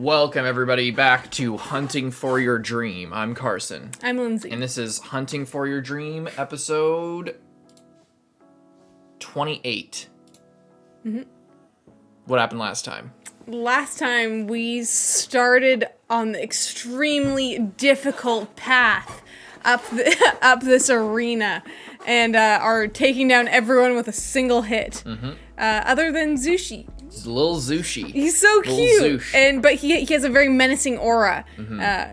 Welcome, everybody, back to Hunting for Your Dream. I'm Carson. I'm Lindsay. And this is Hunting for Your Dream, episode 28. Mm-hmm. What happened last time? Last time, we started on the extremely difficult path up this arena and are taking down everyone with a single hit. Mm-hmm. Other than Zushi. It's little Zushi. He's so cute, but he has a very menacing aura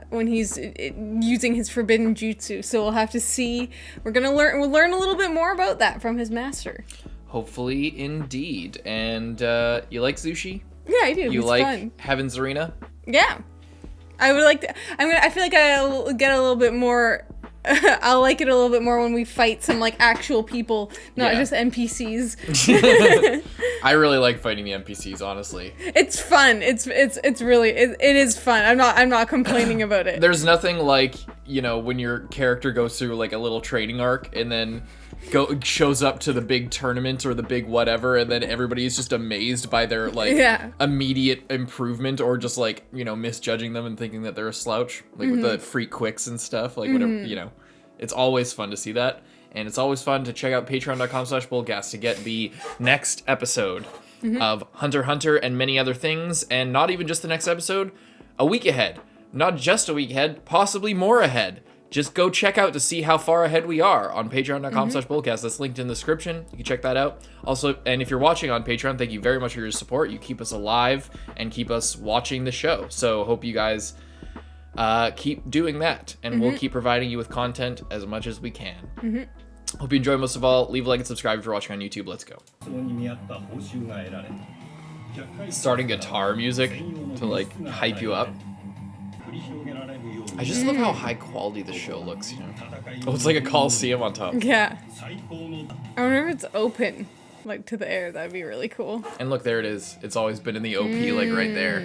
when he's using his forbidden jutsu. So we'll have to see. We'll learn a little bit more about that from his master. Hopefully, indeed. And you like Zushi? Yeah, I do. You it's like fun. Heaven's Arena? Yeah, I would like to. I feel like I'll get a little bit more. I'll like it a little bit more when we fight some like actual people, not just NPCs. I really like fighting the NPCs, honestly. It's fun. It is fun. I'm not complaining about it. There's nothing like, when your character goes through like a little training arc and then shows up to the big tournament or the big whatever, and then everybody is just amazed by their immediate improvement, or just like, misjudging them and thinking that they're a slouch, like with the free quicks and stuff, like whatever, It's always fun to see that, and it's always fun to check out patreon.com/BOLDcast to get the next episode of Hunter x Hunter and many other things, and not even just the next episode, a week ahead. Not just a week ahead, possibly more ahead. Just go check out to see how far ahead we are on patreon.com/BOLDcast. That's linked in the description. You can check that out. Also, and if you're watching on Patreon, thank you very much for your support. You keep us alive and keep us watching the show. So hope you guys keep doing that, and we'll keep providing you with content as much as we can. Hope you enjoy. Most of all, leave a like and subscribe if you're watching on YouTube. Let's go. Starting guitar music to like hype you up. I just love how high quality the show looks, Oh, it's like a Coliseum on top. Yeah. I wonder if it's open, like to the air. That'd be really cool. And look, there it is. It's always been in the OP, like right there.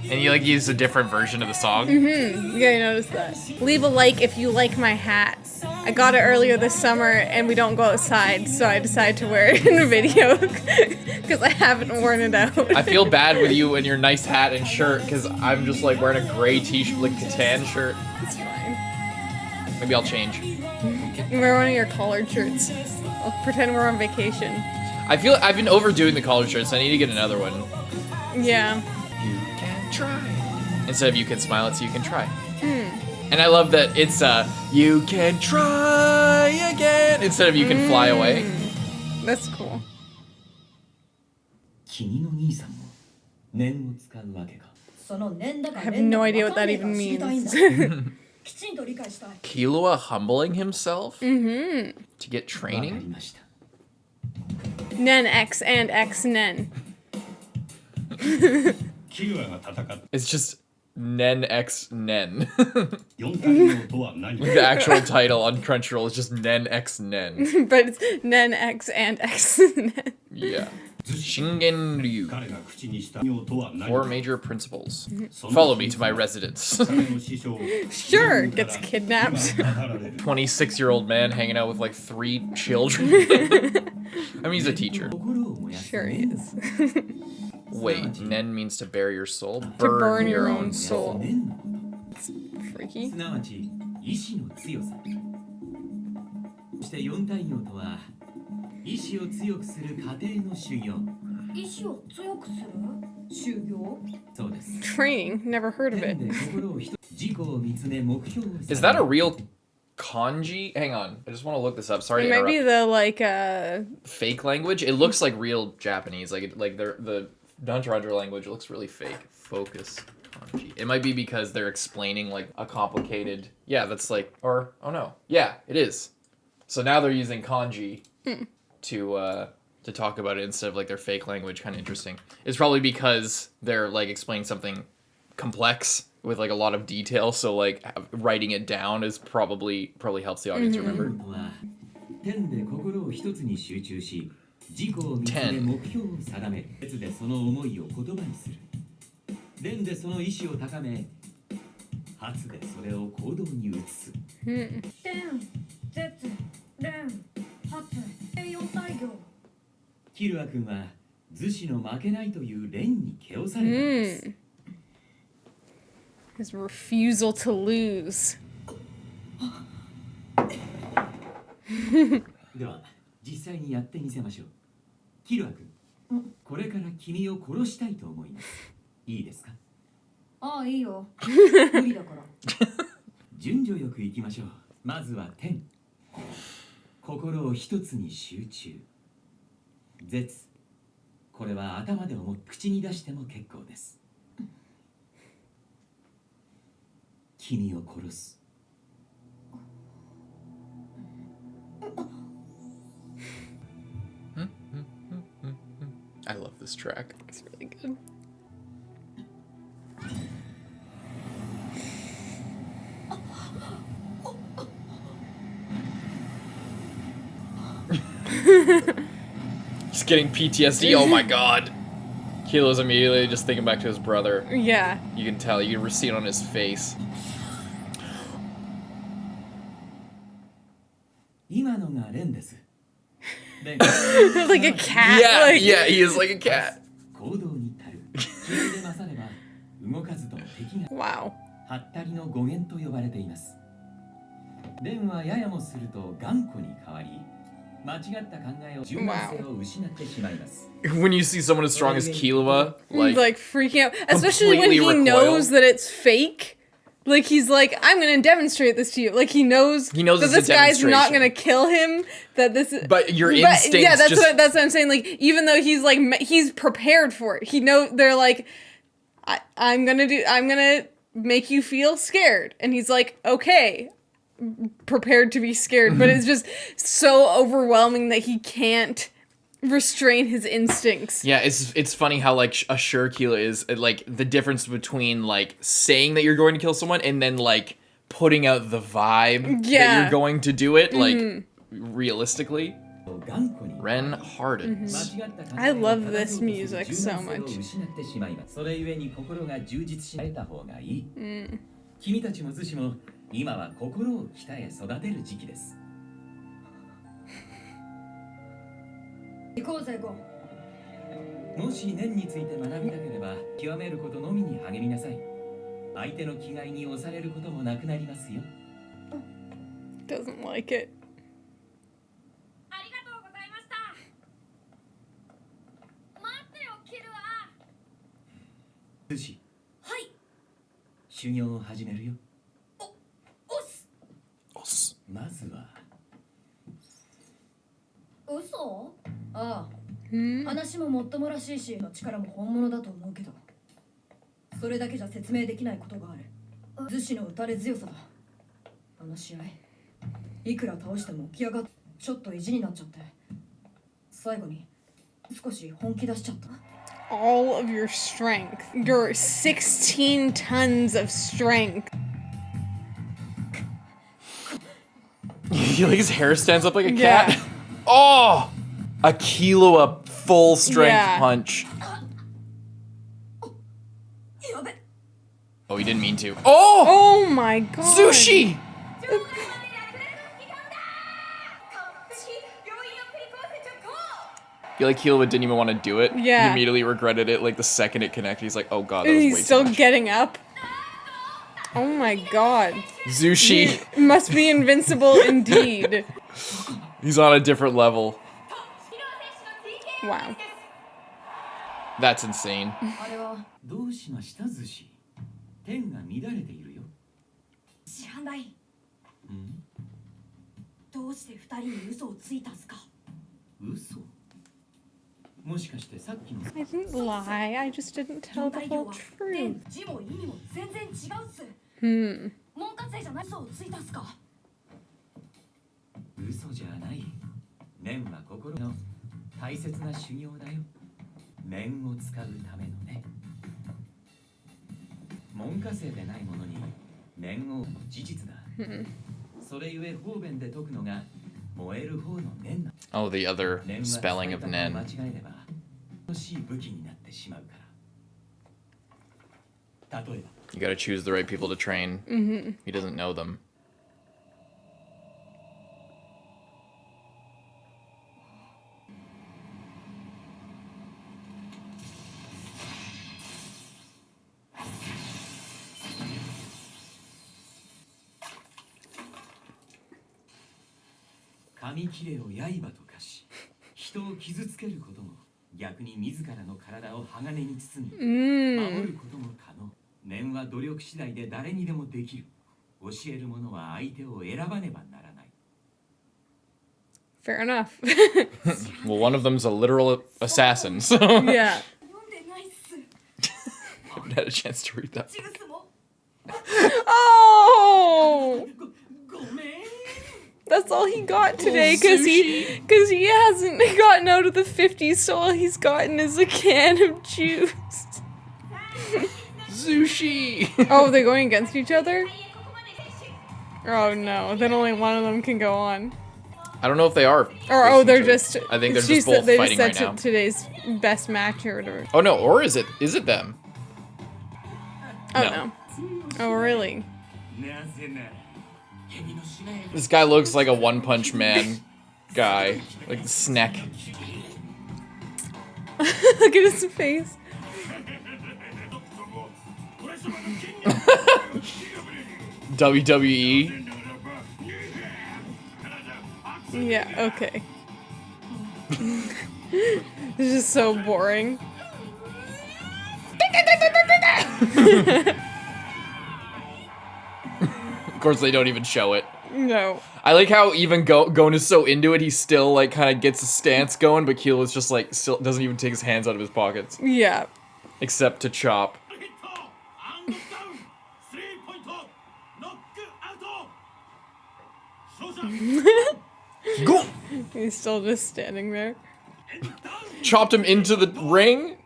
And you like use a different version of the song. Yeah, I noticed that. Leave a like if you like my hat. I got it earlier this summer, and we don't go outside, so I decided to wear it in a video because I haven't worn it out. I feel bad with you and your nice hat and shirt, because I'm just like wearing a gray t-shirt, like Catan shirt. It's fine. Maybe I'll change. Wear one of your collared shirts. I'll pretend we're on vacation. I feel I've been overdoing the collared shirts. I need to get another one. Yeah. You can try. Instead of you can smile, it's you can try. And I love that it's you can try again instead of you can fly away. That's cool. I have no idea what that even means. Killua humbling himself to get training? NEN X and X NEN. It's just NEN X NEN. The actual title on Crunchyroll is just NEN X NEN. But it's NEN X and X NEN. Yeah. Shingen Ryu. 4 major principles. Follow me to my residence. Sure, gets kidnapped. 26-year-old man hanging out with like 3 children. I mean, he's a teacher. Sure he is. Wait, nen means to bare your soul? To burn your own soul. It's freaky. Training? Never heard of it. Is that a real kanji? Hang on, I just want to look this up. Sorry to interrupt. It might be the fake language. It looks like real Japanese, like the Hunter x Hunter language looks really fake. Focus kanji. It might be because they're explaining like a complicated. Yeah, that's like, or oh no, yeah, it is. So now they're using kanji to talk about it instead of like their fake language. Kind of interesting. It's probably because they're like explaining something complex with like a lot of detail. So like writing it down is probably helps the audience remember. キルア君は逗子の負けないという連に気をされたんです。His refusal to lose. では実際にやってみせましょう。キルア君、これから君を殺したいと思います。いいですか？ああ、いいよ。無理だから。順序よくいきましょう。まずは天。心を一つに集中。絶。これは頭で思って口に出しても結構です。君を殺す。I love this track. It's really good. He's getting PTSD. Oh my god. Killua's immediately just thinking back to his brother. Yeah. You can tell. You can see it on his face. 今のがレンです。 Like a cat. Yeah, like... yeah, he is like a cat. 行動に足る。気で勝れば動かずとも敵が。 Wow. はったりの語源と呼ばれています。レンはややもすると頑固に変わり、間違った考えを柔軟性を失ってしまいます。 When you see someone as strong as Killua, like freaking out, especially when he knows that it's fake. Like he's like, I'm gonna demonstrate this to you. Like he knows that this guy's not gonna kill him. That this is, but your instincts. Yeah, that's what I'm saying. Like even though he's like he's prepared for it. He knows they're like, I'm gonna make you feel scared, and he's like, okay, prepared to be scared. But it's just so overwhelming that he can't restrain his instincts. Yeah, it's funny how like a sure Killua is like the difference between like saying that you're going to kill someone and then like putting out the vibe that you're going to do it like realistically. Ren hardens. I love this music so much. それゆえに心が充実し得た方がいい。君たちもズシも今は心を鍛え育てる時期です。 行こうぜ、ゴン。もし念について学びたければ極めることのみに励みなさい。相手の気概に押されることもなくなりますよ。 Doesn't like it. ありがとうございました。待ってよ、キルア。ズシ。はい。修行を始めるよ。おす。まずは。嘘？ああ。話ももっともらしいし、力も本物だと思うけど、それだけじゃ説明できないことがある。ズシの打たれ強さだ。あの試合、いくら倒しても起き上がってちょっと意地になっちゃって、最後に少し本気出しちゃった。 All of your strength, your 16 tons of strength. Like his hair stands up like a cat. Oh, a Killua full strength punch. Oh, he didn't mean to. Oh! Oh my god. Zushi! I feel like Killua didn't even want to do it. Yeah. He immediately regretted it like the second it connected. He's like, oh god, that was way He's still too much. getting up. Oh my god. Zushi. He must be invincible indeed. He's on a different level. Wow. That's insane. どうしましたズシ？天が乱れているよ。知らない。どうして二人に嘘をついたんすか？嘘？もしかしてさっきの。 I didn't lie. I just didn't tell the whole truth. 字も意味も全然違うっす。門下生じゃない嘘をついたんすか？嘘じゃない。念は心の大切な修行だよ。念を使うためのね。門下生でないものに念を事実だ。それゆえ方便で解くのが燃える方の念だ。 Oh, the other spelling of NEN. 間違えれば欲しい武器になってしまうから。例えば。 You gotta choose the right people to train. He doesn't know them. 紙切れを刃と化し、人を傷つけることも逆に自らの体を鋼に包み、守ることも可能。念は努力次第で誰にでもできる。教える者は相手を選ばねばならない。 Fair enough. Well, one of them's a literal assassin, so Yeah. I haven't had a chance to read that. Oh! That's all he got today, because he hasn't gotten out of the 50s, so all he's gotten is a can of juice. Zushi! Oh, they're going against each other? Oh no, then only one of them can go on. I don't know if they are. Or they're just. I think they're just both fighting right now. Today's best match or whatever. Oh no, or is it them? Oh no. Oh really? This guy looks like a One Punch Man guy, like the snack. Look at his face. WWE. Yeah, okay. This is so boring. Of course, they don't even show it. No. I like how even Gon is so into it, he still like kind of gets a stance going, but Killua is just like still doesn't even take his hands out of his pockets. Yeah. Except to chop. Go! He's still just standing there. Chopped him into the ring?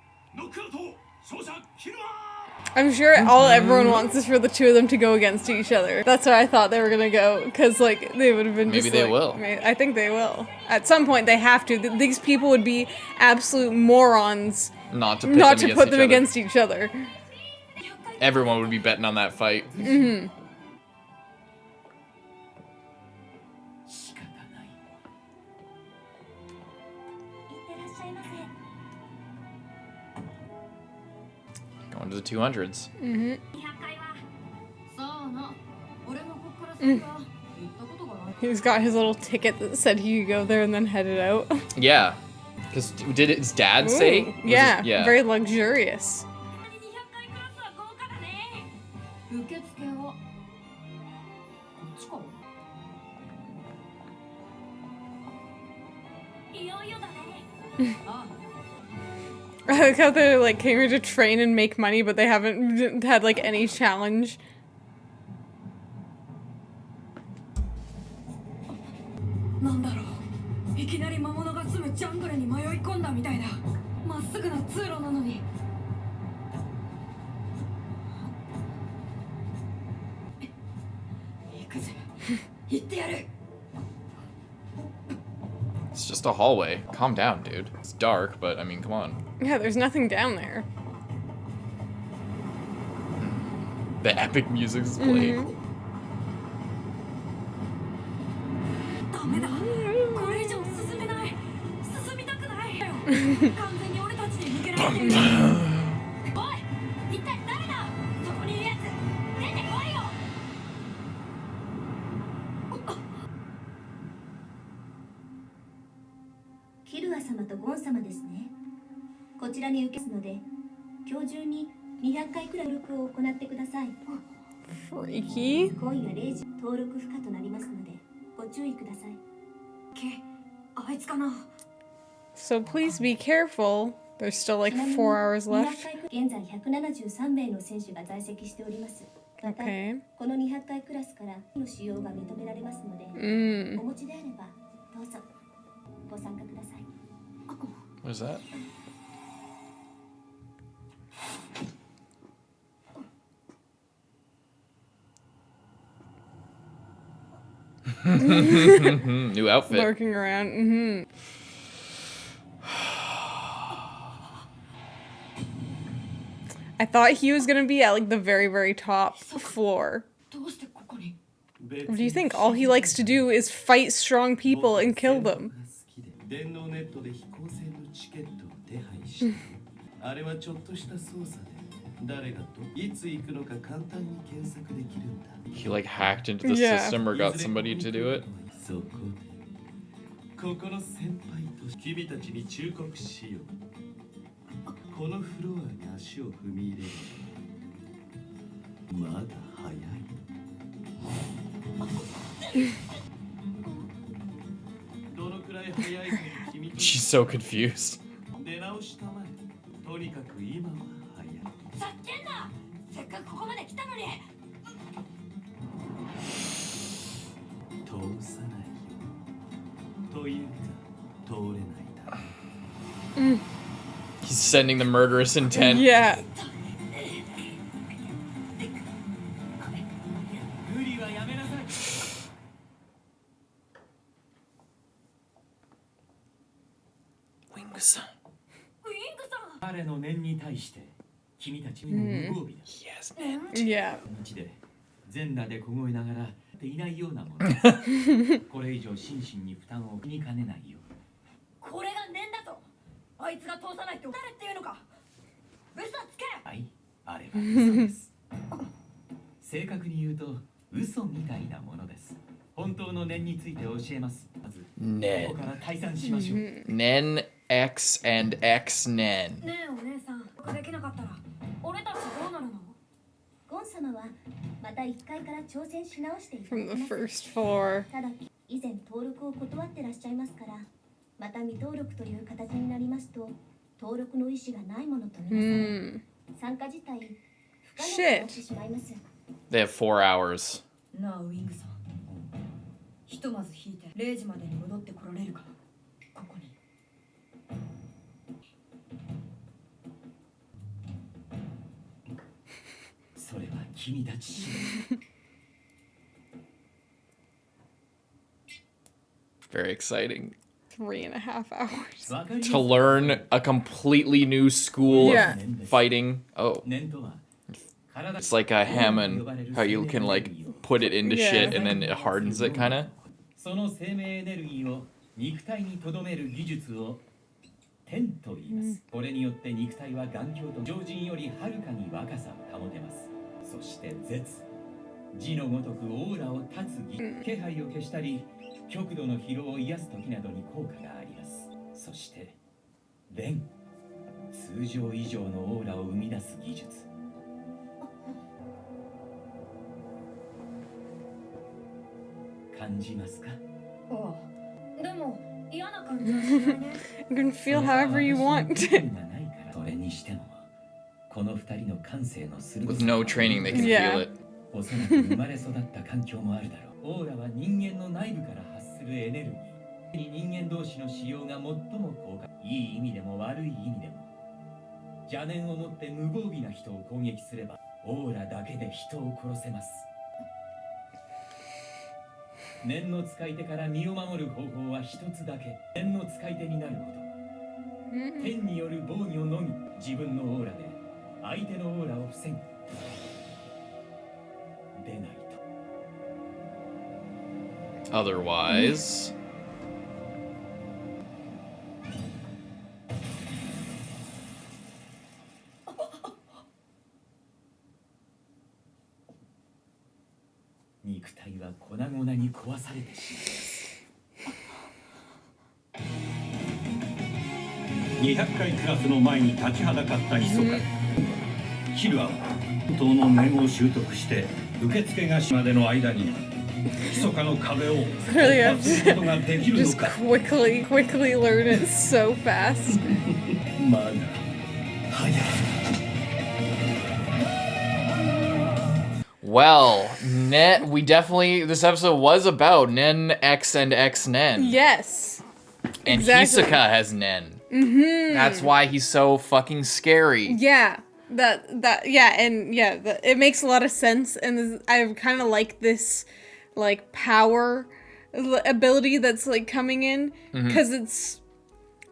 I'm sure everyone wants is for the two of them to go against each other. That's where I thought they were gonna go, because like they would have been. Maybe they will. I think they will. At some point, they have to. These people would be absolute morons Not to put them against each other. Everyone would be betting on that fight. Mm-hmm. Going to the 200s. Mm-hmm. He's got his little ticket that said he could go there and then headed out. Yeah. Because did his dad say? Yeah, Yeah. very luxurious. I like how they like came here to train and make money, but they haven't had like any challenge. It's just a hallway. Calm down, dude. It's dark, but I mean, come on. Yeah, there's nothing down there. The epic music is playing. Killua 様とゴン様ですね。こちらに受けますので、今日中に200回くらい登録を行ってください。Freaky. 今夜0時登録不可となりますので、ご注意ください。あいつかな。So please be careful. There's still like 4 hours left. 現在173名の選手が在籍しております。また、この200回クラスからの使用が認められますので、お持ちであればどうぞご参加ください。What is that? New outfit. Lurking around. I thought he was gonna be at like the very, very top floor. What do you think? All he likes to do is fight strong people and kill them. He like hacked into the system or got somebody to do it. ここの先輩と君たちに忠告しよう。このフロアに足を踏み入れる。まだ早い。どのくらい早いか君 She's so confused. 出直したまえ。とにかく今は早い。ざけんな。せっかくここまで来たのに。通さないよ。というか通れないだろう。He's sending the murderous intent. Yeah. 無理はやめなさい。ウィングさん。ウィングさん。彼の念に対して君たちにも無防備だ。He has Yeah. 道で全裸で凍えながらっていないようなもの。これ以上心身に負担を気にかねないよ。これが念だと。あいつが通さないと誰っていうのか。嘘つけ。はい、あれは嘘です。正確に言うと嘘みたいなものです。本当の念について教えます。まずここ NEN. から退散しましょう。 NEN, X, and X NEN. ねえお姉さん、できなかったら俺たちどうなるの？ゴン様はまた1階から挑戦し直していただ From き the ます。 first floor. ただ以前登録を断ってらっしゃいますから、また未登録という形になりますと登録の意思がないものとみなされ、参加自体不可能になってしまいます。 They have 4 hours. なあウィングさん、ひとまず引いて0時までに戻ってこられるかな。ここに。それは君たち次第。 Very exciting. 3.5 hours. わかります To learn a completely new school Yeah. of fighting. Oh, 念とは体 it's like a hammer. How you can like put it into Yeah. shit and then it hardens it, kind of. その生命エネルギーを肉体に留める技術を天と言います。これによって肉体は頑強と常人よりはるかに若さを保てます。そして絶字のごとくオーラを断つ技、気配を消したり極度の疲労を癒す時などに効果があります。そして連、通常以上のオーラを生み出す技術。感じますか？ああ、でも嫌な感じはしないね。You can feel however you want. それにしてもこの二人の感性の鋭 With さ no training, they can Yeah. feel it. おそらく生まれ育った環境もあるだろう。オーラは人間の内部から発するエネルギー。人間同士の使用が最も効果。いい意味でも悪い意味でも。邪念を持って無防備な人を攻撃すれば、オーラだけで人を殺せます。念の使い手から身を守る方法は一つだけ。念の使い手になること。天による防御のみ。自分のオーラで相手のオーラを防ぐ。でないと。 Otherwise, 肉体は粉々に壊されてしまいます。200回クラスの前に立ちはだかったヒソカ。キルアは本当の念を習得して受付がしまでの間にヒソカの壁を突破することができるの Just か。 quickly learn it so fast. まだ早い。 well, we definitely, this episode was about NEN, X, and X NEN. Yes. And exactly. Hisoka has NEN. That's why he's so fucking scary. Yeah. It makes a lot of sense, and I kind of like this, like, power ability that's, like, coming in, because it's,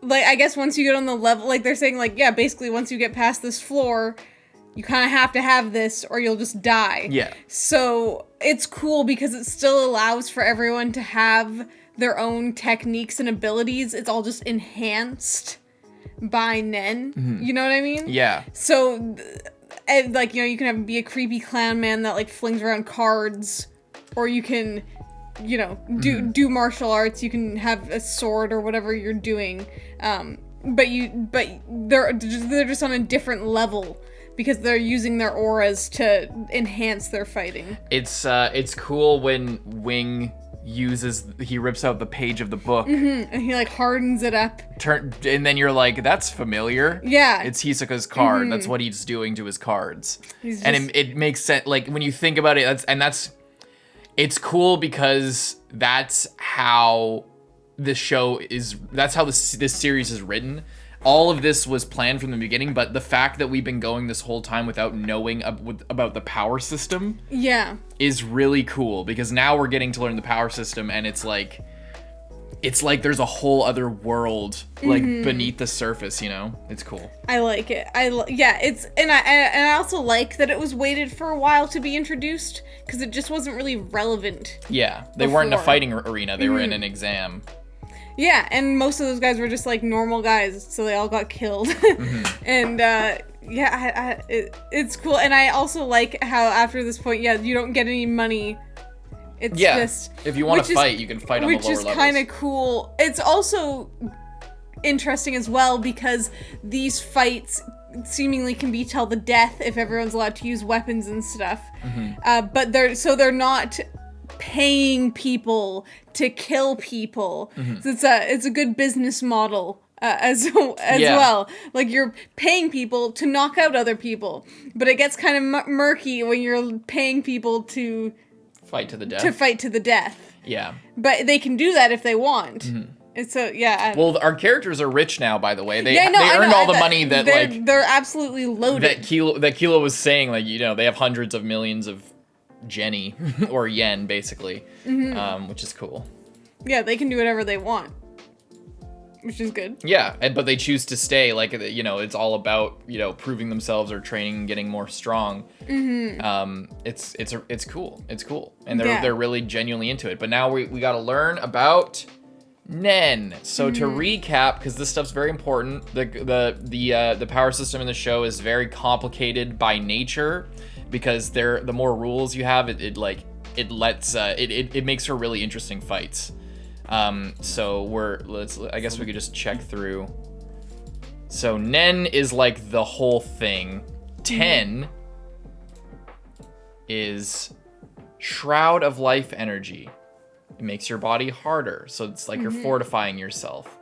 like, I guess once you get on the level, like, they're saying, like, yeah, basically once you get past this floor, you kind of have to have this or you'll just die. Yeah. So it's cool because it still allows for everyone to have their own techniques and abilities. It's all just enhanced by NEN. You know what I mean? Yeah. So, and like, you know, you can be a creepy clown man that like flings around cards, or you can you know, do martial arts. You can have a sword or whatever you're doing. But they're just on a different level because they're using their auras to enhance their fighting. It's cool when Wing he rips out the page of the book and he like hardens it up. And then you're like, that's familiar. Yeah. It's Hisoka's card. That's what he's doing to his cards. It makes sense. Like when you think about it, it's cool because that's how this series is written. All of this was planned from the beginning, but the fact that we've been going this whole time without knowing about the power system is really cool, because now we're getting to learn the power system, and it's like there's a whole other world like beneath the surface, you know? It's cool. I like it. I also like that it was waited for a while to be introduced, because it just wasn't really relevant. Yeah, they weren't in a fighting arena, they were in an exam. Yeah, and most of those guys were just like normal guys, so they all got killed. And it's cool. And I also like how after this point, you don't get any money. It's just, if you want to fight, you can fight on the lower levels. Which is kind of cool. It's also interesting as well because these fights seemingly can be till the death if everyone's allowed to use weapons and stuff. But they're not paying people to kill people. So it's a good business model as well. Like you're paying people to knock out other people, but it gets kind of murky when you're paying people to fight to the death. Yeah. But they can do that if they want. It's well, our characters are rich now, by the way. They earned all the money that they're absolutely loaded. That Killua was saying, like, you know, they have hundreds of millions of Jenny or yen, basically, which is cool. Yeah, they can do whatever they want, which is good. Yeah, but they choose to stay. Like, you know, it's all about, you know, proving themselves or training and getting more strong. It's cool. It's cool, and they're really genuinely into it. But now we got to learn about NEN. So to recap, because this stuff's very important, the power system in the show is very complicated by nature. Because the more rules you have, it makes for really interesting fights. So I guess we could just check through. So NEN is like the whole thing. 10 is Shroud of Life Energy. It makes your body harder, so it's like you're fortifying yourself.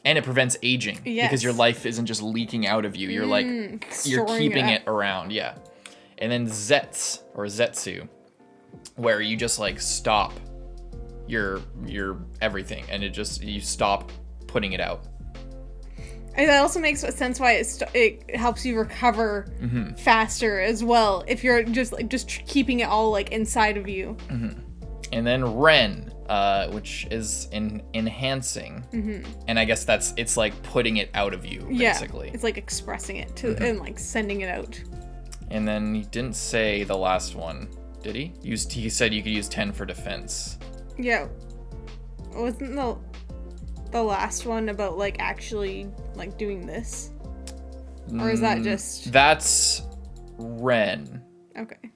And it prevents aging because your life isn't just leaking out of you. You're like you're keeping it around, And then Zetsu, where you just like stop your everything, and you stop putting it out. And that also makes sense why it helps you recover faster as well if you're just keeping it all like inside of you. And then Ren, which is enhancing, and I guess it's like putting it out of you, basically. It's like expressing it to and like sending it out. And then he didn't say the last one, did he? He said you could use 10 for defense. Yeah. Wasn't the last one about like actually like doing this? Or is that just... That's Ren. Okay.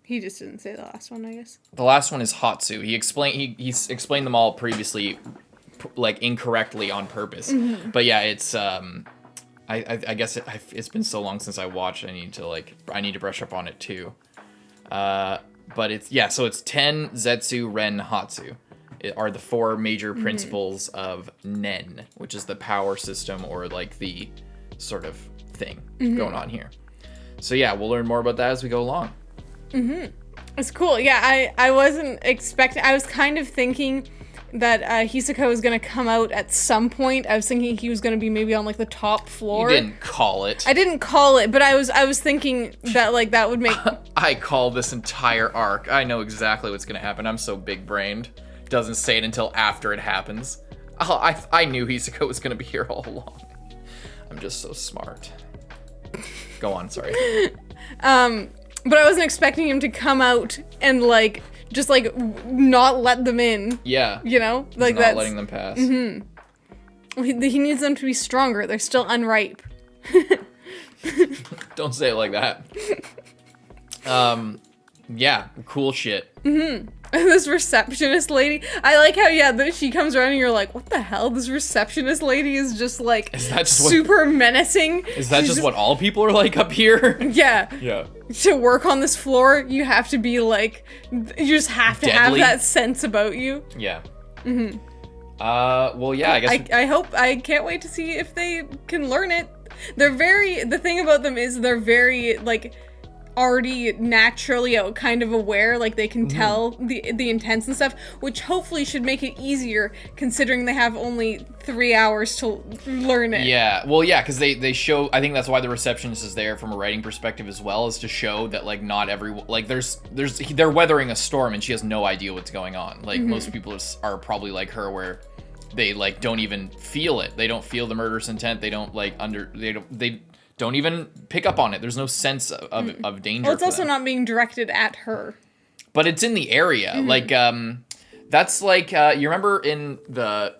He just didn't say the last one, I guess. The last one is Hatsu. He explained them all previously, like incorrectly on purpose. But yeah, it's I guess it's been so long since I watched. I need to brush up on it too. But so it's 10, Zetsu, Ren, Hatsu. Are the four major principles of NEN, which is the power system or like the sort of thing going on here. So yeah, we'll learn more about that as we go along. It's cool. Yeah, I wasn't expecting. I was kind of thinking that Hisoka was gonna come out at some point. I was thinking he was gonna be maybe on like the top floor. You didn't call it. I didn't call it, but I was thinking that like that would make. I call this entire arc. I know exactly what's gonna happen. I'm so big-brained. Doesn't say it until after it happens. I knew Hisoka was gonna be here all along. I'm just so smart. Go on, sorry. But I wasn't expecting him to come out and like just like not let them in. Yeah. You know, like that's not letting them pass. He needs them to be stronger. They're still unripe. Don't say it like that. Yeah, cool shit. This receptionist lady. I like how, she comes around and you're like, what the hell? This receptionist lady is just like super menacing. Is that just what all people are like up here? Yeah. Yeah. To work on this floor, you have to be like, you just have to have that sense about you. Yeah. Mm-hmm. Well, yeah, I guess. I can't wait to see if they can learn it. The thing about them is they're very, like, already naturally kind of aware, like they can tell the intents and stuff, which hopefully should make it easier considering they have only 3 hours to learn it. Yeah, well, yeah, because they show, I think that's why the receptionist is there from a writing perspective as well, is to show that like not everyone, like they're weathering a storm and she has no idea what's going on. Like most people are probably like her, where they like don't even feel it. They don't feel the murderous intent. They don't like they don't even pick up on it. There's no sense of danger. Well, it's also not being directed at her. But it's in the area. Like, that's like, you remember in the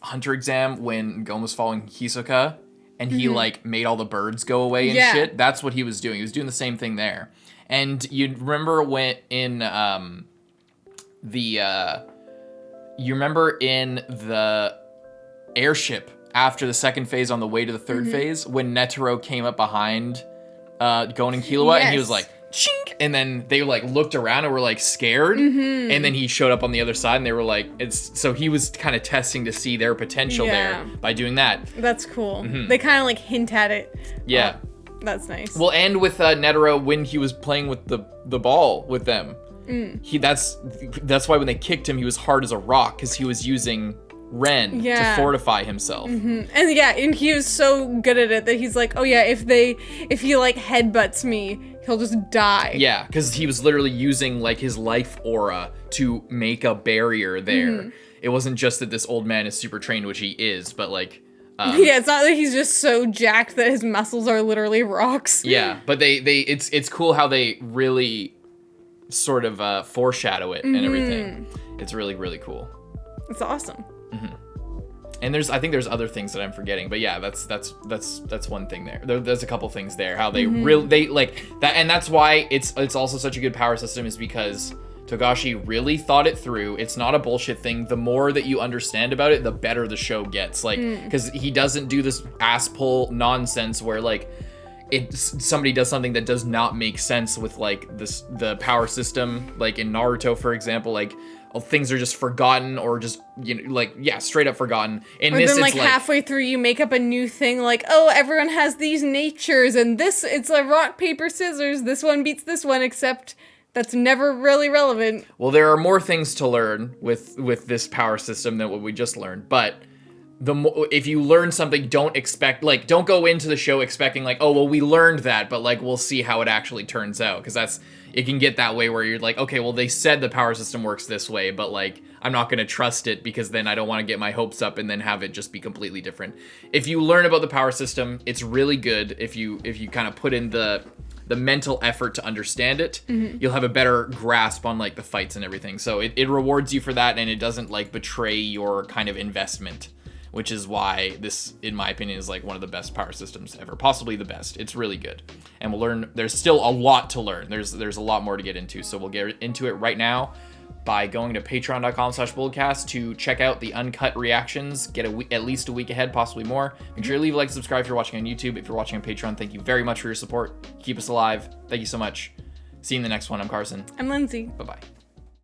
Hunter exam when Gon was following Hisoka and he like made all the birds go away and shit? That's what he was doing. He was doing the same thing there. And you remember when in the airship after the second phase on the way to the third phase, when Netero came up behind Gon and Killua, and he was like, chink! And then they like looked around and were like scared, and then he showed up on the other side and they were like, so he was kind of testing to see their potential there by doing that. That's cool. They kind of like hint at it. Yeah. That's nice. Well, and with Netero, when he was playing with the ball with them, that's why when they kicked him, he was hard as a rock, because he was using Ren to fortify himself. And he was so good at it that he's like, oh yeah, if he like headbutts me, he'll just die. Yeah, because he was literally using like his life aura to make a barrier there. It wasn't just that this old man is super trained, which he is, but like it's not that he's just so jacked that his muscles are literally rocks. Yeah, but it's cool how they really sort of foreshadow it and everything. It's really, really cool. It's awesome. And I think there's other things that I'm forgetting, but yeah, that's one thing there. There's a couple things there, how they they like that, and that's why it's also such a good power system, is because Togashi really thought it through. It's not a bullshit thing. The more that you understand about it, the better the show gets. Like, because he doesn't do this ass pull nonsense where like somebody does something that does not make sense with like the power system, like in Naruto, for example, like things are just forgotten or just, straight up forgotten. In or this, then it's like halfway through you make up a new thing, like, oh, everyone has these natures and it's a rock, paper, scissors. This one beats this one, except that's never really relevant. Well, there are more things to learn with this power system than what we just learned, but if you learn something, don't go into the show expecting like, oh, well, we learned that, but like, we'll see how it actually turns out. Because it can get that way where you're like, okay, well, they said the power system works this way, but like, I'm not going to trust it because then I don't want to get my hopes up and then have it just be completely different. If you learn about the power system, it's really good. If you kind of put in the mental effort to understand it, you'll have a better grasp on like the fights and everything. So it rewards you for that, and it doesn't like betray your kind of investment, which is why this, in my opinion, is like one of the best power systems ever, possibly the best. It's really good. And we'll learn, there's still a lot to learn. There's a lot more to get into. So we'll get into it right now by going to patreon.com/BOLDcast to check out the uncut reactions, get at least a week ahead, possibly more. Make sure you leave a like, subscribe if you're watching on YouTube. If you're watching on Patreon, thank you very much for your support. Keep us alive. Thank you so much. See you in the next one. I'm Carson. I'm Lindsay. Bye-bye.